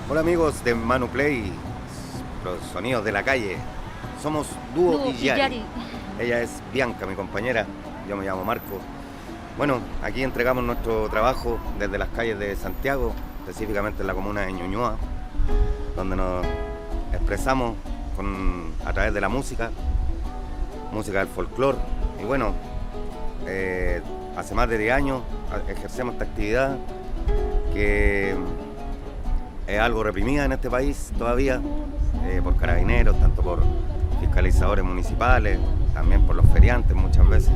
Hola amigos de Manu Play, los sonidos de la calle. Somos Dúo y Yari. Ella es Bianca, mi compañera. Yo me llamo Marco. Bueno, aquí entregamos nuestro trabajo desde las calles de Santiago, específicamente en la comuna de Ñuñoa, donde nos expresamos a través de la música del folclore. Y bueno, hace más de 10 años ejercemos esta actividad que es algo reprimida en este país todavía, por carabineros, tanto por fiscalizadores municipales, también por los feriantes muchas veces.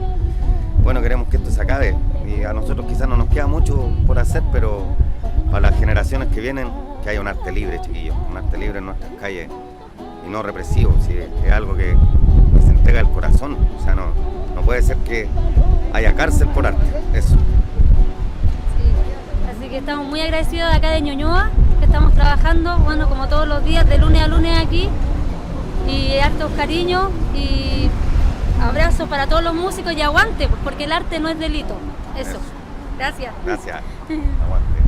Bueno, queremos que esto se acabe y a nosotros quizás no nos queda mucho por hacer, pero para las generaciones que vienen, que haya un arte libre, chiquillos, un arte libre en nuestras calles y no represivo, ¿sí? Es algo que se entrega del corazón, o sea, no puede ser que haya cárcel por arte, eso. Así que estamos muy agradecidos de acá de Ñuñoa, que estamos trabajando, bueno, como todos los días, de lunes a lunes aquí, y hartos cariños y abrazos para todos los músicos y aguante, porque el arte no es delito. Eso. Gracias. Gracias. Aguante.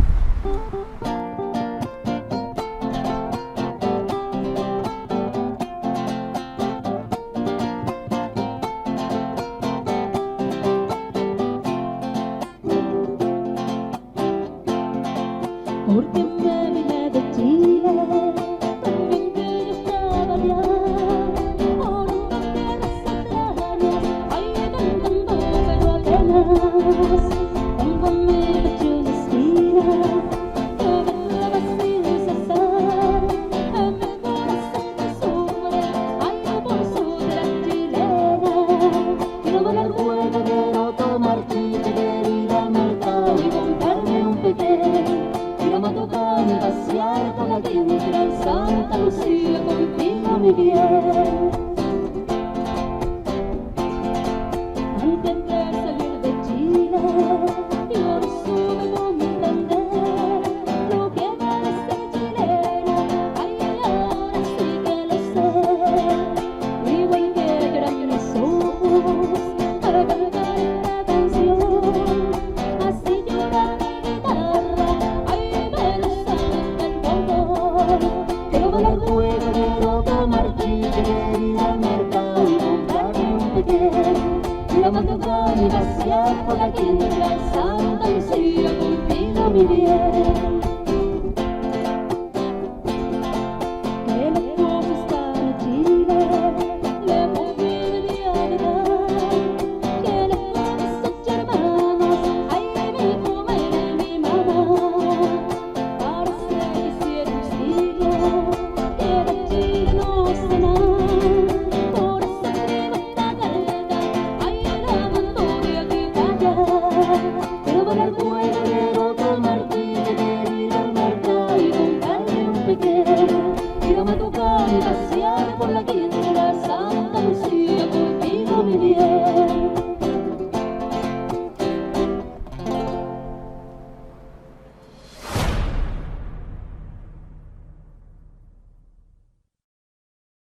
Porque me vine de Chile, también que yo estaba allá, por unas tierras extrañas, ay, cantando pero apenas, pongo en mi pecho una espina, que me clava sin cesar, en mi corazón que sufre, ay, yo por su tierra chilena, quiero ver el juego, quiero tomar chicha, quiero ir al mercado y comprarme un piqué. Vamos a tocar y pasear por la tierra en Santa Lucía contigo, mi bien. Antes de salir de Chile, yo no supe comprender lo que vale ser chilena. Ay, ahora sí que lo sé. Igual que lloran mis ojos para cantar esta canción. Así llora mi guitarra. Quiero bailar juego, quiero tomar chicha, quiero ir al mercado y comprarme un piqué. Vamos a tocar y pasear por la quinta en Santa Lucía contigo, mi bien.